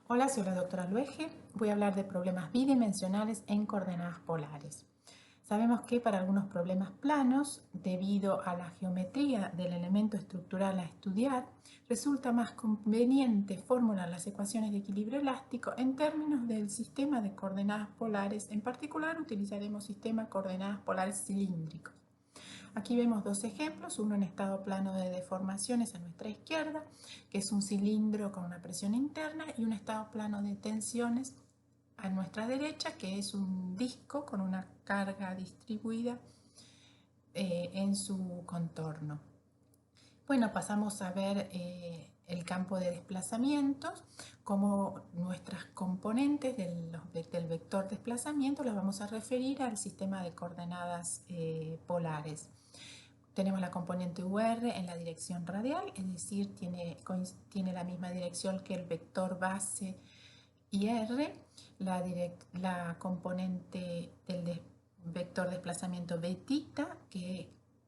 Hola, soy la doctora Luege. Voy a hablar de problemas bidimensionales en coordenadas polares. Sabemos que para algunos problemas planos, debido a la geometría del elemento estructural a estudiar, resulta más conveniente formular las ecuaciones de equilibrio elástico en términos del sistema de coordenadas polares. En particular, utilizaremos sistema de coordenadas polares cilíndricos. Aquí vemos dos ejemplos, uno en estado plano de deformaciones a nuestra izquierda, que es un cilindro con una presión interna, y un estado plano de tensiones a nuestra derecha, que es un disco con una carga distribuida en su contorno. Bueno, pasamos a ver el campo de desplazamientos, como nuestras componentes del vector desplazamiento las vamos a referir al sistema de coordenadas polares. Tenemos la componente UR en la dirección radial, es decir, tiene la misma dirección que el vector base IR, la componente del vector desplazamiento β,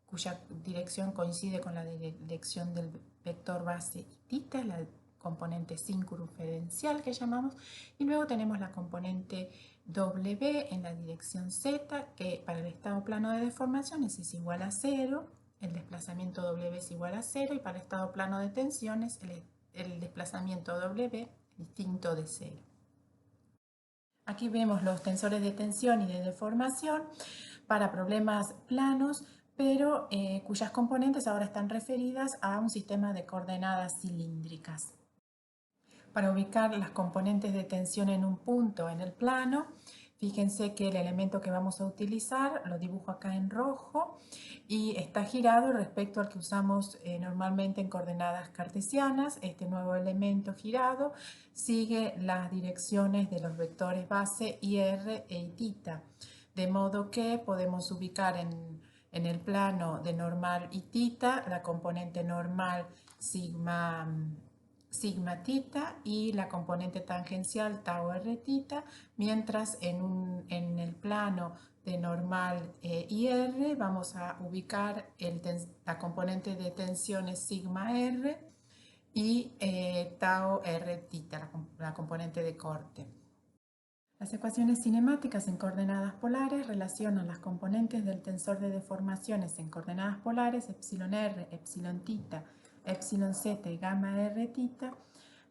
cuya dirección coincide con la dirección del vector base y θ, la componente circunferencial que llamamos, y luego tenemos la componente W en la dirección Z, que para el estado plano de deformaciones es igual a 0, el desplazamiento W es igual a 0, y para el estado plano de tensiones el desplazamiento W es distinto de 0. Aquí vemos los tensores de tensión y de deformación para problemas planos, pero cuyas componentes ahora están referidas a un sistema de coordenadas cilíndricas. Para ubicar las componentes de tensión en un punto en el plano, fíjense que el elemento que vamos a utilizar lo dibujo acá en rojo y está girado respecto al que usamos normalmente en coordenadas cartesianas. Este nuevo elemento girado sigue las direcciones de los vectores base IR e θ, de modo que podemos ubicar en el plano de normal y θ la componente normal sigma θ y la componente tangencial tau r θ, mientras en el plano de normal IR vamos a ubicar la componente de tensiones sigma r y tau r θ, la componente de corte. Las ecuaciones cinemáticas en coordenadas polares relacionan las componentes del tensor de deformaciones en coordenadas polares epsilon r, epsilon θ, epsilon z y gamma r θ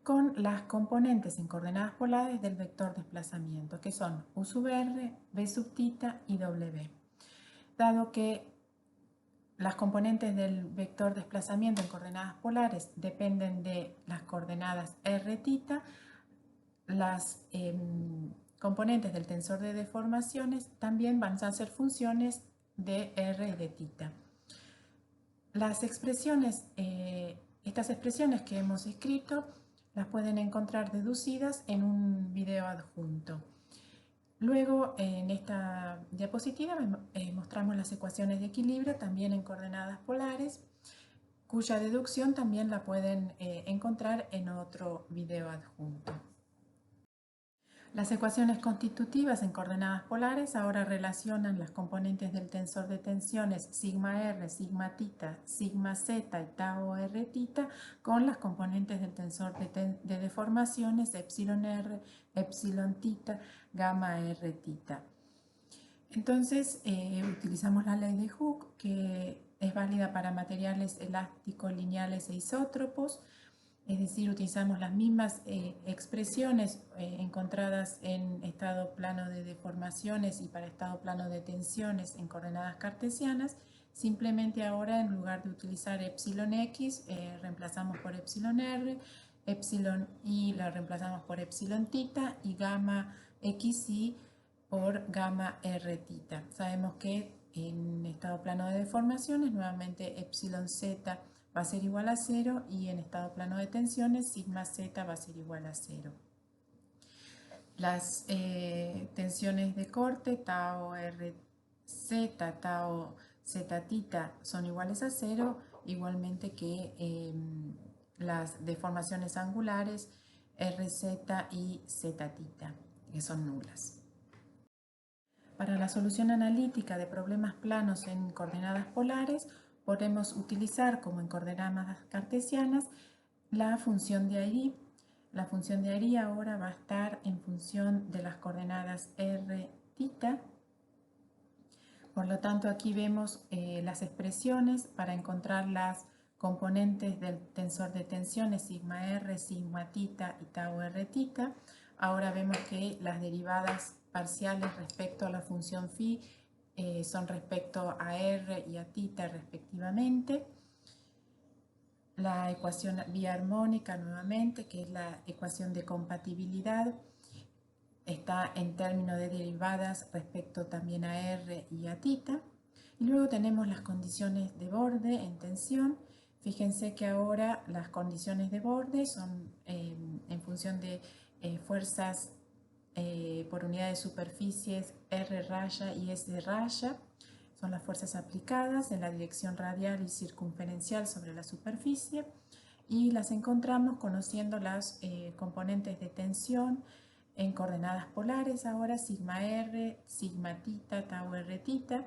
con las componentes en coordenadas polares del vector desplazamiento, que son u sub r, v sub θ y w. Dado que las componentes del vector desplazamiento en coordenadas polares dependen de las coordenadas r θ, las componentes del tensor de deformaciones también van a ser funciones de r y de θ. Estas expresiones que hemos escrito las pueden encontrar deducidas en un video adjunto. Luego, en esta diapositiva mostramos las ecuaciones de equilibrio también en coordenadas polares, cuya deducción también la pueden encontrar en otro video adjunto. Las ecuaciones constitutivas en coordenadas polares ahora relacionan las componentes del tensor de tensiones sigma r, sigma θ, sigma z y tau r θ con las componentes del tensor de deformaciones epsilon r, epsilon θ, gamma r θ. Entonces utilizamos la ley de Hooke, que es válida para materiales elásticos, lineales e isótropos. Es decir, utilizamos las mismas expresiones encontradas en estado plano de deformaciones y para estado plano de tensiones en coordenadas cartesianas. Simplemente ahora, en lugar de utilizar epsilon x, reemplazamos por epsilon r, epsilon y la reemplazamos por epsilon θ y gamma xy por gamma r θ. Sabemos que en estado plano de deformaciones, nuevamente epsilon z va a ser igual a 0 y en estado plano de tensiones sigma z va a ser igual a 0. Las tensiones de corte tau r z, tau z θ son iguales a 0, igualmente que las deformaciones angulares rz y z θ, que son nulas. Para la solución analítica de problemas planos en coordenadas polares, podemos utilizar, como en coordenadas cartesianas, la función de Airy. La función de Airy ahora va a estar en función de las coordenadas r tita. Por lo tanto, aquí vemos las expresiones para encontrar las componentes del tensor de tensiones sigma r, sigma tita y tau r tita. Ahora vemos que las derivadas parciales respecto a la función phi son respecto a r y a tita respectivamente. La ecuación biarmónica nuevamente, que es la ecuación de compatibilidad, está en términos de derivadas respecto también a r y a tita. Y luego tenemos las condiciones de borde en tensión. Fíjense que ahora las condiciones de borde son en función de fuerzas por unidad de superficies R raya y S raya. Son las fuerzas aplicadas en la dirección radial y circunferencial sobre la superficie y las encontramos conociendo las componentes de tensión en coordenadas polares, ahora sigma r, sigma tita, tau r tita,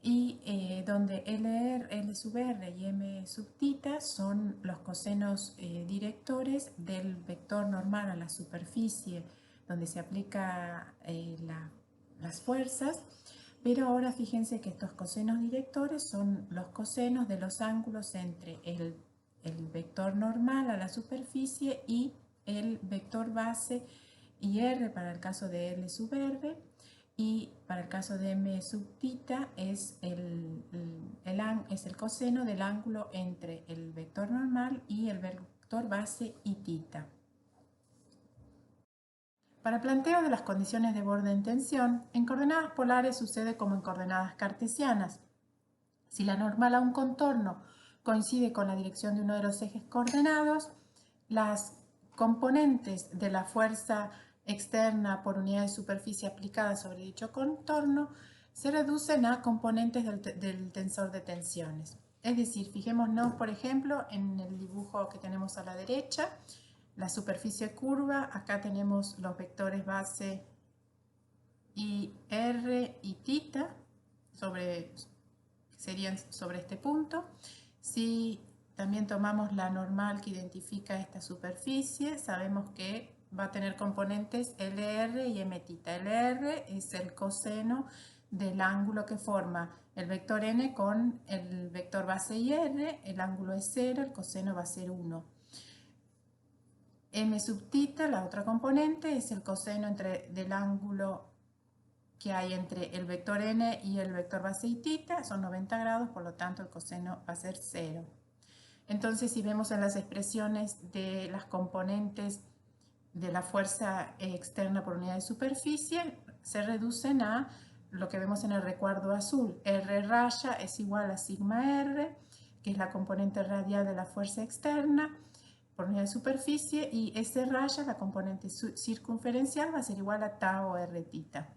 y donde L sub r y M sub tita son los cosenos directores del vector normal a la superficie donde se aplica las fuerzas, pero ahora fíjense que estos cosenos directores son los cosenos de los ángulos entre el vector normal a la superficie y el vector base y r para el caso de L sub r, y para el caso de M sub tita es el coseno del ángulo entre el vector normal y el vector base y tita. Para el planteo de las condiciones de borde en tensión, en coordenadas polares sucede como en coordenadas cartesianas. Si la normal a un contorno coincide con la dirección de uno de los ejes coordenados, las componentes de la fuerza externa por unidad de superficie aplicada sobre dicho contorno se reducen a componentes del tensor de tensiones. Es decir, fijémonos, por ejemplo, en el dibujo que tenemos a la derecha, la superficie curva, acá tenemos los vectores base y r y tita, serían sobre este punto. Si también tomamos la normal que identifica esta superficie, sabemos que va a tener componentes LR y M tita. LR es el coseno del ángulo que forma el vector n con el vector base y r, el ángulo es 0, el coseno va a ser 1. M sub tita, la otra componente, es el coseno del ángulo que hay entre el vector n y el vector base y tita, son 90 grados, por lo tanto el coseno va a ser 0. Entonces, si vemos en las expresiones de las componentes de la fuerza externa por unidad de superficie, se reducen a lo que vemos en el recuadro azul. R raya es igual a sigma r, que es la componente radial de la fuerza externa por unidad de superficie, y S raya, la componente circunferencial, va a ser igual a tau r tita.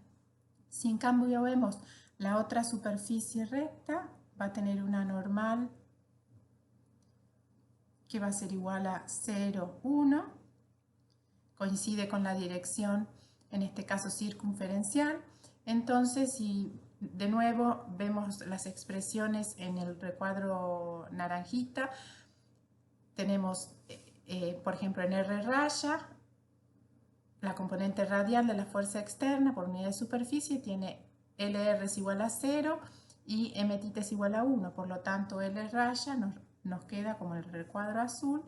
Si en cambio vemos la otra superficie recta, va a tener una normal que va a ser igual a 0, 1, coincide con la dirección, en este caso circunferencial. Entonces, si de nuevo vemos las expresiones en el recuadro naranjita, tenemos, por ejemplo, en R raya, la componente radial de la fuerza externa por unidad de superficie tiene LR es igual a 0 y M tita es igual a 1. Por lo tanto, L raya nos queda como el recuadro azul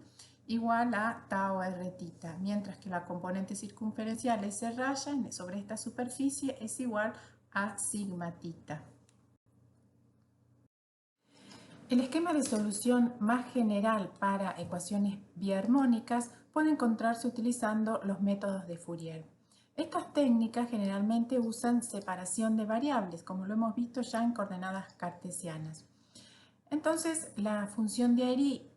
igual a tau r tita, mientras que la componente circunferencial S raya sobre esta superficie es igual a sigma tita. El esquema de solución más general para ecuaciones biarmónicas puede encontrarse utilizando los métodos de Fourier. Estas técnicas generalmente usan separación de variables, como lo hemos visto ya en coordenadas cartesianas. Entonces, la función de Airy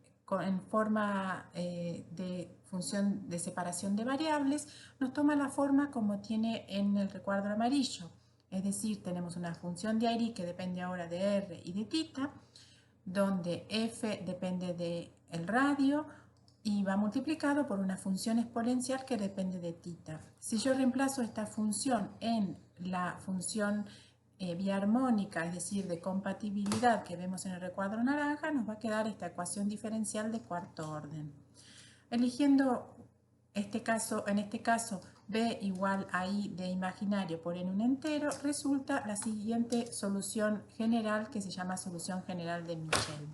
en forma de función de separación de variables nos toma la forma como tiene en el recuadro amarillo. Es decir, tenemos una función de Airy que depende ahora de r y de tita, donde f depende del radio y va multiplicado por una función exponencial que depende de tita. Si yo reemplazo esta función en la función biarmónica, es decir, de compatibilidad que vemos en el recuadro naranja, nos va a quedar esta ecuación diferencial de cuarto orden. Eligiendo en este caso, b igual a i de imaginario por n un entero, resulta la siguiente solución general que se llama solución general de Michel.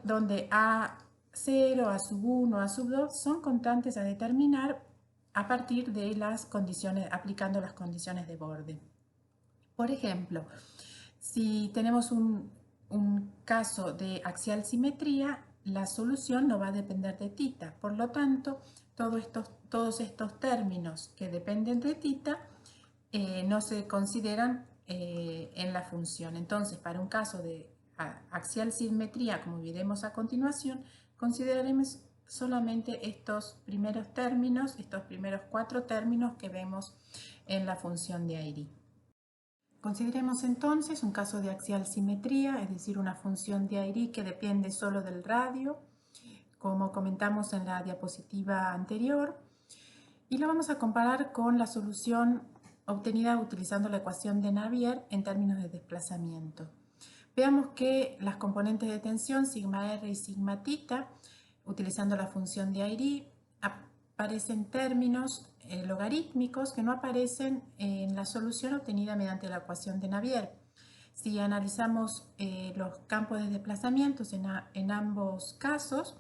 Donde A0, A sub 1, A sub 2 son constantes a determinar a partir de las condiciones, aplicando las condiciones de borde. Por ejemplo, si tenemos un caso de axial simetría, la solución no va a depender de θ. Por lo tanto, todos estos términos que dependen de θ no se consideran en la función. Entonces, para un caso de axial simetría, como veremos a continuación, consideraremos solamente estos primeros términos, estos primeros 4 términos que vemos en la función de Airy. Consideremos entonces un caso de axial simetría, es decir, una función de Airy que depende solo del radio, como comentamos en la diapositiva anterior, y lo vamos a comparar con la solución obtenida utilizando la ecuación de Navier en términos de desplazamiento. Veamos que las componentes de tensión sigma r y sigma θ, utilizando la función de Airy, aparecen términos logarítmicos que no aparecen en la solución obtenida mediante la ecuación de Navier. Si analizamos los campos de desplazamientos en ambos casos,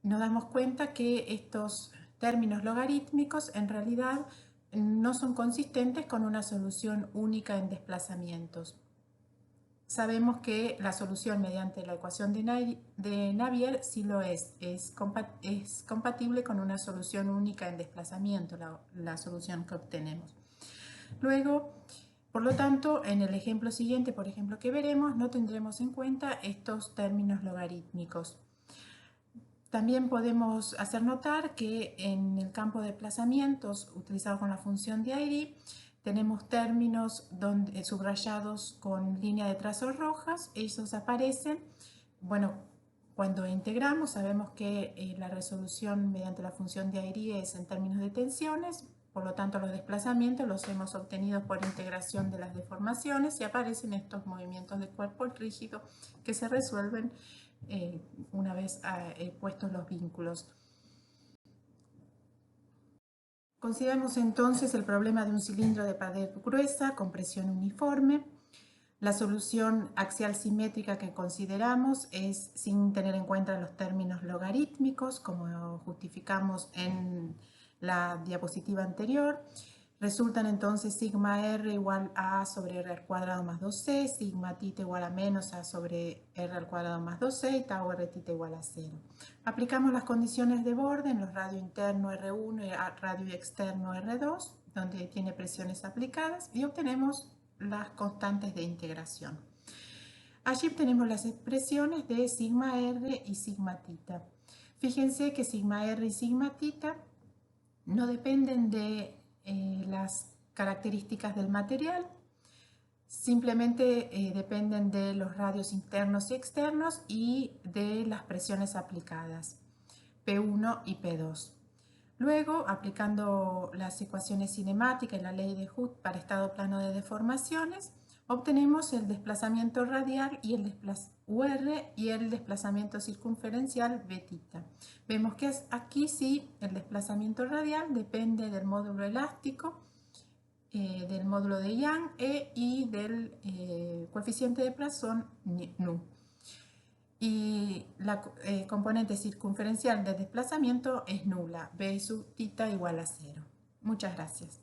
nos damos cuenta que estos términos logarítmicos en realidad no son consistentes con una solución única en desplazamientos. Sabemos que la solución mediante la ecuación de Navier sí lo es compatible con una solución única en desplazamiento, la solución que obtenemos. Luego, por lo tanto, en el ejemplo siguiente, por ejemplo, que veremos, no tendremos en cuenta estos términos logarítmicos. También podemos hacer notar que en el campo de desplazamientos utilizado con la función de Airy, tenemos términos subrayados con línea de trazos rojas. Esos aparecen, bueno, cuando integramos sabemos que la resolución mediante la función de Airy es en términos de tensiones, por lo tanto los desplazamientos los hemos obtenido por integración de las deformaciones y aparecen estos movimientos de cuerpo rígido que se resuelven una vez puestos los vínculos. Consideramos entonces el problema de un cilindro de pared gruesa con presión uniforme. La solución axial simétrica que consideramos es sin tener en cuenta los términos logarítmicos, como justificamos en la diapositiva anterior. Resultan entonces sigma r igual a A sobre r al cuadrado más 2c, sigma θ igual a menos A sobre r al cuadrado más 2c y tau r θ igual a 0. Aplicamos las condiciones de borde en los radios interno R1 y radio externo R2, donde tiene presiones aplicadas, y obtenemos las constantes de integración. Allí obtenemos las expresiones de sigma r y sigma θ. Fíjense que sigma r y sigma θ no dependen de las características del material, simplemente dependen de los radios internos y externos y de las presiones aplicadas, P1 y P2. Luego, aplicando las ecuaciones cinemáticas y la ley de Hooke para estado plano de deformaciones, obtenemos el desplazamiento radial y el UR y el desplazamiento circunferencial Bθ. Vemos que aquí sí el desplazamiento radial depende del módulo elástico, del módulo de Young y del coeficiente de Poisson nu. Y la componente circunferencial de desplazamiento es nula, B sub θ igual a 0. Muchas gracias.